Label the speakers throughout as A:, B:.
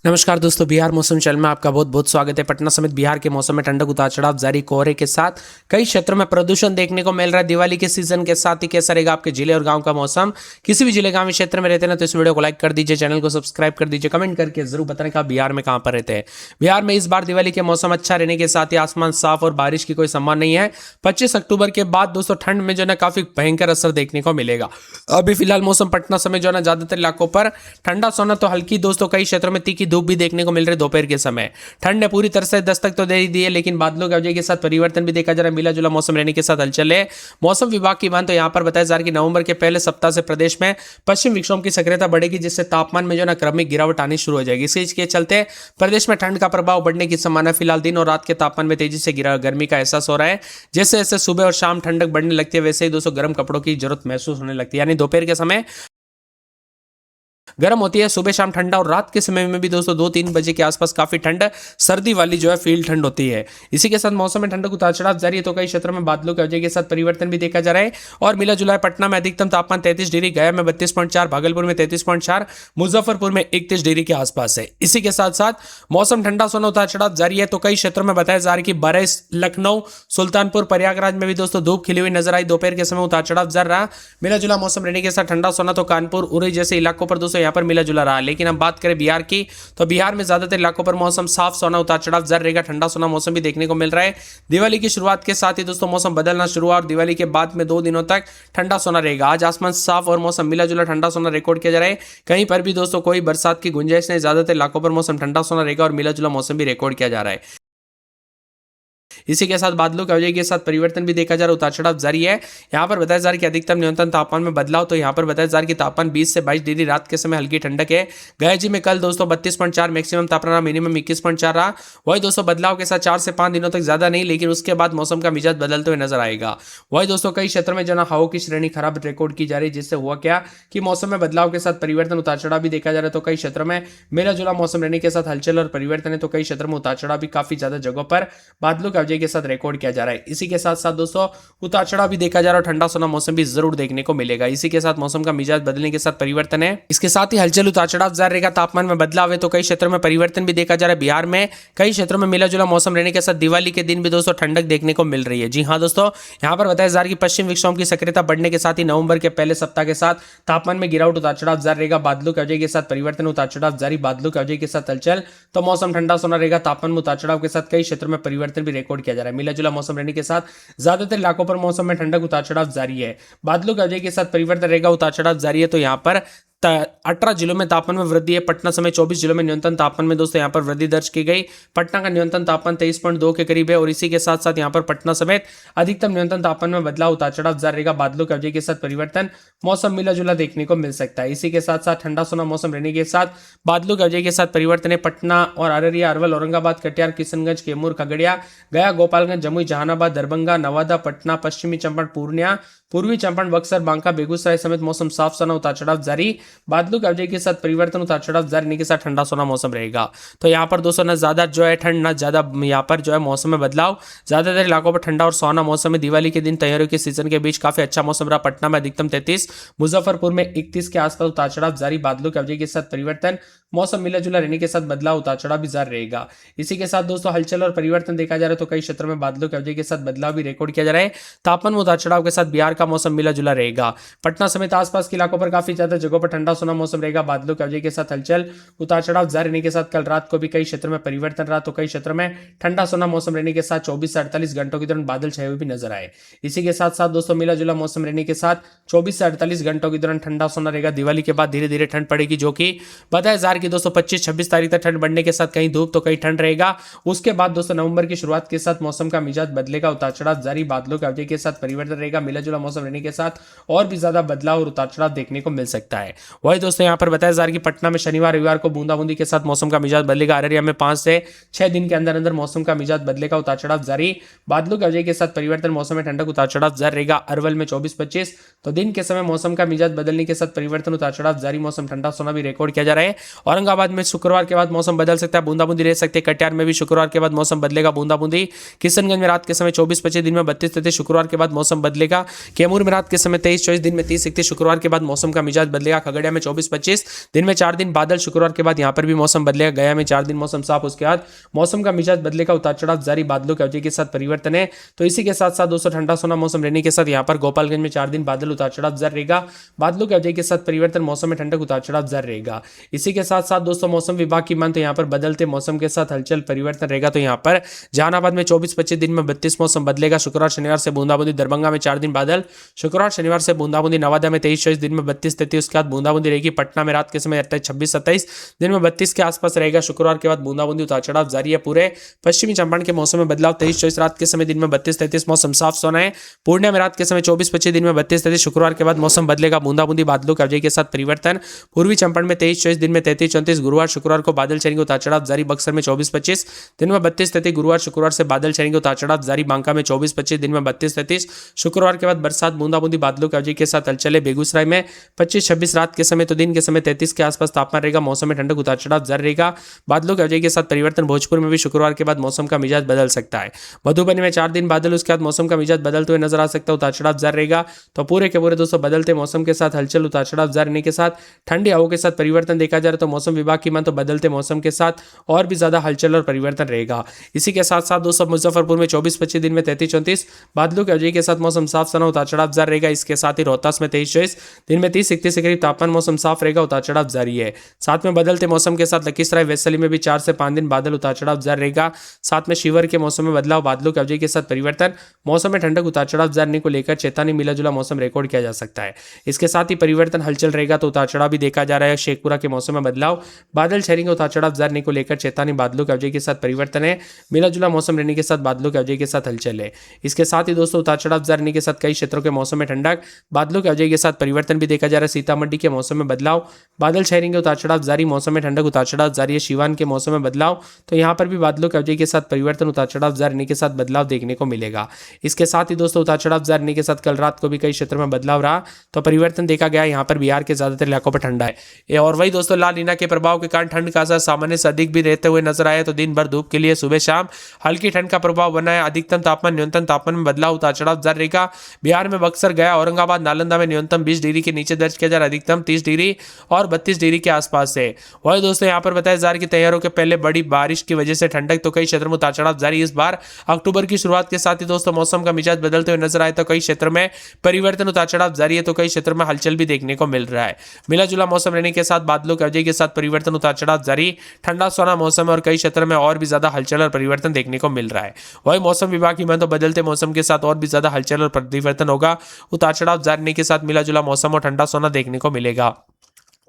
A: नमस्कार दोस्तों, बिहार मौसम चैनल में आपका बहुत बहुत स्वागत है। पटना समेत बिहार के मौसम में ठंडक उतार चढ़ाव जारी, कोहरे के साथ कई क्षेत्रों में प्रदूषण देखने को मिल रहा है। दिवाली के सीजन के साथ ही कैसा रहेगा आपके जिले और गांव का मौसम। किसी भी जिले गांव क्षेत्र में रहते हैं ना, तो इस वीडियो को लाइक कर दीजिए, चैनल को सब्सक्राइब कर दीजिए, कमेंट करके जरूर बताएं कि आप बिहार में कहां पर रहते हैं। बिहार में इस बार दिवाली के मौसम अच्छा रहने के साथ ही आसमान साफ और बारिश की कोई संभावना नहीं है। 25 अक्टूबर के बाद दोस्तों ठंड में जो है ना काफी भयंकर असर देखने को मिलेगा। अभी फिलहाल मौसम पटना समेत जो है ना ज्यादातर इलाकों पर ठंडा सोना तो हल्की दोस्तों कई क्षेत्रों में तीखी धूप भी देखने को मिल रही है। दोपहर के समय ठंड ने पूरी तरह से दस्तक तो दे दी है, लेकिन बादलों की वजह के साथ परिवर्तन भी देखा जा रहा है। मिला जुला मौसम रहने के साथ हलचल है। मौसम विभाग की मान तो यहां पर बताया जा रहा है कि नवंबर के पहले सप्ताह से प्रदेश में पश्चिम विक्षोभ की सक्रियता बढ़ेगी, जिससे तापमान में जो ना क्रमिक गिरावट आनी शुरू हो जाएगी। इसके चलते प्रदेश में ठंड का प्रभाव बढ़ने की संभावना। फिलहाल दिन और रात के तापमान में तेजी से गर्मी का एहसास हो रहा है। जैसे जैसे सुबह और शाम ठंडक बढ़ने लगती है, वैसे ही दोस्तों गर्म कपड़ों की जरूरत महसूस होने लगती है। यानी दोपहर के समय गर्म होती है, सुबह शाम ठंडा, और रात के समय में भी दोस्तों 2-3 बजे के आसपास काफी ठंड सर्दी वाली जो है फील ठंड होती है। इसी के साथ मौसम में ठंडक उतार चढ़ाव जारी है, तो कई क्षेत्रों में बादलों की वजह के साथ परिवर्तन भी देखा जा रहा है। और मिला जुला पटना में अधिकतम तापमान 33 डिग्री, गया में 32.4, भागलपुर में 33.4, मुजफ्फरपुर में 31 डिग्री के आसपास है। इसी के साथ साथ मौसम ठंडा सोना उतार चढ़ाव जारी है, तो कई क्षेत्रों में बताया जा रहा है कि बरेस, लखनऊ, सुल्तानपुर, प्रयागराज में भी दोस्तों धूप खिली हुई नजर आई। दोपहर के समय उतार चढ़ाव जारी रहा। मिला जुला मौसम रहने के साथ ठंडा सोना तो कानपुर, उरी जैसे इलाकों पर दोस्तों यहाँ पर मिला जुला रहा। लेकिन हम बात करें बिहार की, तो बिहार में ज्यादातर इलाकों पर मौसम साफ, सोना उतार चढ़ाव जारी रहेगा। ठंडा सोना मौसम भी देखने को मिल रहा है। दिवाली की शुरुआत के साथ ही दोस्तों मौसम बदलना शुरू हुआ और दिवाली के बाद में 2 दिनों तक ठंडा सोना रहेगा। आज आसमान साफ और मौसम मिला जुला ठंडा सोना रिकॉर्ड किया जा रहा है। कहीं पर भी दोस्तों कोई बरसात की गुंजाइश नहीं। ज्यादातर इलाकों पर मौसम ठंडा सोना रहेगा और मिला जुला मौसम भी रिकॉर्ड किया जा रहा है। इसी के साथ बादलों की वजह के साथ परिवर्तन भी देखा जा रहा है, उतार चढ़ाव जारी है। यहाँ पर बताया जा रहा है कि अधिकतम न्यूनतम तापमान में बदलाव, तो यहाँ पर बताया जा रहा है कि तापमान 20 से 22 डिग्री, रात के समय हल्की ठंडक है। गया जी में कल दोस्तों 32.4 मैक्सिमम तापमान रहा, मिनिमम 21.4 रहा। वही दोस्तों बदलाव के साथ 4 से 5 दिनों तक ज्यादा नहीं, लेकिन उसके बाद मौसम का मिजाज बदलते हुए नजर आएगा। वही दोस्तों कई क्षेत्रों में जो ना हवा की श्रेणी खराब रिकॉर्ड की जा रही है, जिससे हुआ क्या कि मौसम में बदलाव के साथ परिवर्तन, उतार चढ़ाव भी देखा जा रहा है। तो कई क्षेत्रों में मिला जुला मौसम रहने के साथ हलचल और परिवर्तन है, तो कई क्षेत्रों में उतार चढ़ाव भी काफी ज्यादा जगहों पर बादलों की वजह के साथ रिकॉर्ड किया जा रहा है। इसी के साथ साथ दोस्तों उतार चढ़ाव भी देखा जा रहा है और ठंडा सोना मौसम भी जरूर देखने को मिलेगा। इसी के साथ मौसम का मिजाज बदलने के साथ परिवर्तन है। इसके साथ ही हलचल, उतार चढ़ाव जारी रहेगा। तापमान में बदलाव है, तो कई क्षेत्रों में परिवर्तन भी देखा जा रहा है। बिहार में कई क्षेत्रों में मिला जुला मौसम रहने के साथ दिवाली के दिन भी दोस्तों ठंडक देखने को मिल रही है। जी हाँ दोस्तों, यहाँ पर बताया जा रहा है कि पश्चिम विक्षोभ की सक्रियता बढ़ने के साथ ही नवंबर के पहले सप्ताह के साथ तापमान में गिरावट, उतार चढ़ाव जारी रहेगा। बादलों की वजह के साथ परिवर्तन, उतार चढ़ाव जारी, बादलों की वजह के साथ हलचल, तो मौसम ठंडा सोना रहेगा। तापमान में उतार चढ़ाव के साथ कई क्षेत्रों में परिवर्तन भी रिकॉर्ड किया जा रहा है। मिला जुला मौसम रहने के साथ ज्यादातर इलाकों पर मौसम में ठंडक, उतार चढ़ाव जारी है। बादलों की वजह के साथ परिवर्तन रहेगा, उतार चढ़ाव जारी है। तो यहाँ पर 18 जिलों में तापमान में वृद्धि है। पटना समेत 24 जिलों में न्यूनतम तापमान में दोस्तों यहाँ पर वृद्धि दर्ज की गई। पटना का न्यूनतम तापमान 23.2 के करीब है। और इसी के साथ साथ यहाँ पर पटना समेत अधिकतम न्यूनतम तापमान में बदलाव, उतार चढ़ाव जारी रहेगा। बादलों की वजह के साथ परिवर्तन, मौसम मिला जुला देखने को मिल सकता है। इसी के साथ साथ ठंडा सोना मौसम रहने के साथ बादलों की वजह के साथ परिवर्तन है। पटना और अररिया, अरवल, औरंगाबाद, कटिहार, किशनगंज, कैमूर, खगड़िया, गया, गोपालगंज, जमुई, जहानाबाद, दरभंगा, नवादा, पटना, पश्चिमी चंपारण, पूर्णिया, पूर्वी चंपारण, बक्सर, बांका, बेगूसराय समेत मौसम साफ सोना, उतार चढ़ाव जारी। बादलों की वजह के साथ परिवर्तन, उतार चढ़ाव जारी रहने के साथ ठंडा सोना मौसम रहेगा। तो यहाँ पर दोस्तों ना ज्यादा जो है ठंड, ना ज्यादा यहाँ पर जो है मौसम में बदलाव। ज्यादातर इलाकों पर ठंडा और सोना मौसम में दिवाली के दिन तैयारियों के सीजन के बीच काफी अच्छा मौसम रहा। पटना में अधिकतम 33, मुजफ्फरपुर में 31 के आसपास उतार चढ़ाव जारी। बादलों की वजह के साथ परिवर्तन, मौसम मिला जुला रहने के साथ बदलाव, उतार चढ़ाव भी जारी रहेगा। इसी के साथ दोस्तों हलचल और परिवर्तन देखा जा रहा है, तो कई क्षेत्रों में बादलों की वजह के साथ बदलाव भी रिकॉर्ड किया जा रहा है। तापमान में उतार चढ़ाव के साथ बिहार का मौसम मिला जुला रहेगा। पटना समेत आसपास के इलाकों पर काफी ज्यादा जगहों पर ठंडा सोना मौसम रहेगा। बादलों की वजह के साथ हलचल, उतार चढ़ाव जारी रहने के साथ कल रात को भी कई क्षेत्रों में परिवर्तन रहा। तो कई क्षेत्रों में ठंडा सोना मौसम रहने के साथ 24 से 48 घंटों के दौरान बादल छाए हुए भी नजर आए। इसी के साथ साथ दोस्तों मिला जुला मौसम रहने के साथ 24 से 48 घंटों के दौरान ठंडा सोना रहेगा। दिवाली के बाद धीरे धीरे ठंड पड़ेगी, जो कि बताया जा रहा है कि दोस्तों 25-26 तारीख तक ठंड बढ़ने के साथ कहीं धूप तो कहीं ठंड रहेगा। उसके बाद दोस्तों नवंबर की शुरुआत के साथ मौसम का मिजाज बदलेगा, उतार चढ़ाव जारी। बादलों की वजह के साथ परिवर्तन रहेगा। मिला जुला मौसम रहने के साथ और भी ज्यादा बदलाव और उतार चढ़ाव देखने को मिल सकता है। वही दोस्तों यहाँ पर बताया जा रहा है कि पटना में शनिवार रविवार को बूंदाबूंदी के साथ मौसम का मिजाज बदलेगा। अररिया में 5 से 6 दिन के अंदर अंदर मौसम का मिजाज बदलेगा, उतार चढ़ाव जारी। बादलों की वजह के साथ परिवर्तन, मौसम में ठंडक, उतार चढ़ाव जारी रहेगा। अरवल में 24-25, तो दिन के समय मौसम का मिजाज बदलने के साथ परिवर्तन, उतार चढ़ाव जारी। मौसम ठंडा सोना भी रिकॉर्ड किया जा रहा है। औरंगाबाद में शुक्रवार के बाद मौसम बदल सकता है, बूंदाबूंदी रह सकती है। कटिहार में भी शुक्रवार के बाद मौसम बदलेगा, बूंदाबूंदी। किशनगंज में रात के समय 24-25, दिन में 32-33, शुक्रवार के बाद मौसम बदलेगा। कैमूर में रात के समय 23-24, दिन में 30-31, शुक्रवार के बाद मौसम का मिजाज बदलेगा। खगड़िया में 24-25, दिन में 4 दिन बादल, शुक्रवार के बाद यहाँ पर भी मौसम बदलेगा। गया में 4 दिन मौसम साफ, उसके बाद मौसम का मिजाज बदलेगा, उतार चढ़ाव जारी, बादलों की अवधि के साथ परिवर्तन है। तो इसी के साथ साथ दोस्तों ठंडा सोना मौसम रहने के साथ यहाँ पर गोपालगंज में 4 दिन बादल, उतार चढ़ाव जारी रहेगा, बादलों की अवधि के साथ परिवर्तन, मौसम में ठंडक, उतार चढ़ाव जारी रहेगा। इसी के साथ साथ दोस्तों मौसम विभाग की मान तो यहाँ पर बदलते मौसम के साथ हलचल परिवर्तन रहेगा। तो यहाँ पर जहानाबाद में 24-25, दिन में 32 मौसम बदलेगा, शुक्रवार शनिवार से बूंदाबूंदी। दरभंगा में 4 दिन बादल, शुक्रवार शनिवार से बूंदाबूंदी। नवादा में 23-24, दिन में 32-33, उसके बाद बूंदाबूंदी रहेगी। पटना में रात के समय 26-27, दिन में 32 के आसपास रहेगा, शुक्रवार के बाद बूंदाबूंदी, उतार चढ़ाव जारी है। पूरे पश्चिमी चंपारण के मौसम में बदलाव, 23-24 रात के समय, दिन में 32-33, मौसम साफ सोना है। पूर्णिया में रात के समय 24-25, दिन में 32-33, शुक्रवार के बाद मौसम बदलेगा, बूंदाबूंदी, बादलों की अवधि के साथ परिवर्तन। पूर्वी चंपारण में 23-24, दिन में 33-34, गुरुवार शुक्रवार को बादल छाएंगे, उतार चढ़ाव जारी। बक्सर में 24-25, दिन में 32-33, गुरुवार शुक्रवार से बादल छाएंगे, उतार चढ़ाव जारी। बांका में 24-25, दिन में 32-33, शुक्रवार के बाद बरसात, बूंदाबूंदी, बादलों की अवधि के साथ हलचल है। बेगूसराय में 25-26 रात के समय, तो दिन के समय 33 के आसपास तापमान रहेगा, मौसम में ठंडक, उतार चढ़ाव जारी रहेगा, बादलों की अवधि के साथ परिवर्तन। भोजपुर में भी शुक्रवार के बाद मौसम का मिजाज बदल सकता है। मधुबनी में 4 दिन बादल, उसके बाद मौसम का मिजाज बदलते हुए नजर आ सकता है, उतार चढ़ाव जारी रहेगा। तो पूरे के पूरे दोस्तों बदलते मौसम के साथ हलचल, उतार चढ़ाव जारी रहने के साथ ठंडी हवाओं के साथ परिवर्तन देखा जा रहा है। तो मौसम विभाग की मान तो बदलते मौसम के साथ और भी ज्यादा हलचल और परिवर्तन रहेगा। इसी के साथ साथ दोस्तों मुजफ्फरपुर में 24-25, दिन में 33-34, बादलों की अवधि के साथ मौसम साफ सना, उतार चढ़ाव जारी रहेगा। इसके साथ ही रोहतास में 23-24, दिन में 30-31 के करीब तापमान, मौसम साफ रहेगा, उतार चढ़ाव जारी है। साथ में बदलते मौसम के साथ लखीसराय वैशाली में भी 4 से 5 दिन बादल, उतार चढ़ाव जारी रहेगा। साथ में शिवर के मौसम में बदलाव, बादलों की अवधि के साथ परिवर्तन, मौसम में ठंडक, उतार चढ़ाव जारी को लेकर चेतावनी, मिला जुला मौसम रिकॉर्ड किया जा सकता है। इसके साथ ही परिवर्तन हलचल रहेगा, तो उतार चढ़ाव भी देखा जा रहा है। शेखपुरा के मौसम में बदलाव, बादल छाएंगे, उतार चढ़ाव जारी को लेकर चेतावनी, बादलों की अवधि के साथ परिवर्तन है। मिला जुला मौसम रहने के साथ बादलों की अवधि के साथ हलचल है। इसके साथ ही दोस्तों उतार चढ़ाव जारी के साथ कई क्षेत्रों के मौसम में ठंडक, बादलों की अवधि के साथ परिवर्तन भी देखा जा रहा है। सीतामढ़ी के मौसम में बदलाव, बादल छाएंगे, उतार चढ़ाव जारी, मौसम में ठंडक, उतार चढ़ाव जारी है। शिवान के मौसम में बदलाव, तो यहाँ पर भी बादलों की अवधि के साथ परिवर्तन, उतार चढ़ाव जारी के साथ बदलाव देखने को मिलेगा। इसके साथ ही दोस्तों उतार चढ़ाव जारी के साथ कल रात को भी कई क्षेत्रों में बदलाव रहा, तो परिवर्तन देखा गया। यहाँ पर बिहार के ज्यादातर इलाकों पर ठंडा है। और वही दोस्तों ला नीना के प्रभाव के कारण ठंड का असर सामान्य से अधिक भी रहते हुए नजर आया। तो दिन भर धूप के लिए सुबह शाम हल्की ठंड का प्रभाव बना है। अधिकतम तापमान न्यूनतम तापमान में बदलाव, उतार चढ़ाव जारी रहेगा। बिहार में बक्सर, गया, औरंगाबाद, नालंदा में न्यूनतम 20 डिग्री के नीचे दर्ज किया जा रहा है, अधिकतम 30 डिग्री और 32 डिग्री के आसपास है। वही दोस्तों यहाँ पर बताया जा रहा है कि तैयारों के पहले बड़ी बारिश की वजह से ठंडक, तो कई क्षेत्रों में उतार चढ़ाव जारी। इस बार अक्टूबर की शुरुआत के साथ ही दोस्तों मौसम का मिजाज बदलते हुए नजर आए, तो कई क्षेत्र में परिवर्तन, उतार चढ़ाव जारी है, तो कई क्षेत्रों में हलचल भी देखने को मिल रहा है। मिला जुला मौसम रहने के साथ बादलों की अवधि के साथ परिवर्तन, उतार चढ़ाव जारी, ठंडा सोना मौसम और कई क्षेत्र में और भी ज्यादा हलचल और परिवर्तन देखने को मिल रहा है। वही मौसम विभाग की मान तो बदलते मौसम के साथ और भी ज्यादा हलचल और परिवर्तन होगा, उतार चढ़ाव जारी के साथ मिला जुला मौसम और ठंडा सोना देखने को मिलेगा।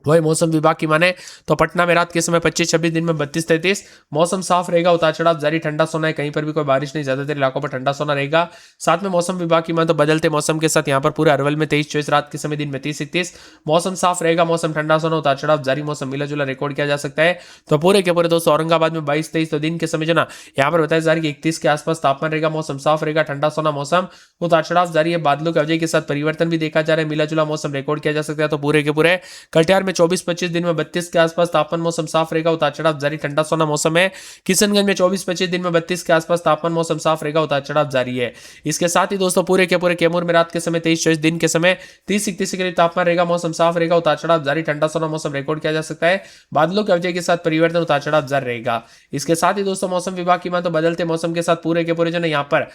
A: वही मौसम विभाग की माने तो पटना में रात के समय 25-26, दिन में 32-33, मौसम साफ रहेगा, उतार चढ़ाव जारी, ठंडा सोना है, कहीं पर भी कोई बारिश नहीं, ज्यादातर इलाकों पर ठंडा सोना रहेगा। साथ में मौसम विभाग की माने तो बदलते मौसम के साथ यहाँ पर पूरे अरवल में 23-24 रात के समय, दिन में 30-31, मौसम साफ रहेगा, मौसम ठंडा सोना, उतार चढ़ाव जारी, मौसम मिला जुला रिकॉर्ड किया जा सकता है। तो पूरे के पूरे दोस्तों औरंगाबाद में 22-23, तो दिन के समय जो ना यहाँ पर बताया जा रहा है कि 31 के आसपास तापमान रहेगा, मौसम साफ रहेगा, ठंडा सोना मौसम, उतार चढ़ाव जारी है, बादलों की अवधि के साथ परिवर्तन भी देखा जा रहा है, मिला जुला मौसम रिकॉर्ड किया जा सकता है। तो पूरे के पूरे कटिहार में 24-25, दिन में 32 के आसपास तापमान, मौसम साफ रहेगा, उतार चढ़ाव जारी, ठंडा सोना मौसम है। किशनगंज में 24-25, दिन में 32 के आसपास तापमान, मौसम साफ रहेगा, उतार चढ़ाव जारी है। इसके साथ ही दोस्तों पूरे के पूरे कैमूर में रात के समय 23-24, दिन के समय 30-31 के करीब तापमान रहेगा, मौसम साफ रहेगा, उतार चढ़ाव जारी, ठंडा सोना मौसम रिकॉर्ड किया जा सकता है। बादलों की अवधि के साथ परिवर्तन, उतार चढ़ाव जारी रहेगा। इसके साथ ही दोस्तों मौसम विभाग की मान तो बदलते मौसम के साथ पूरे के पूरे जो है यहाँ पर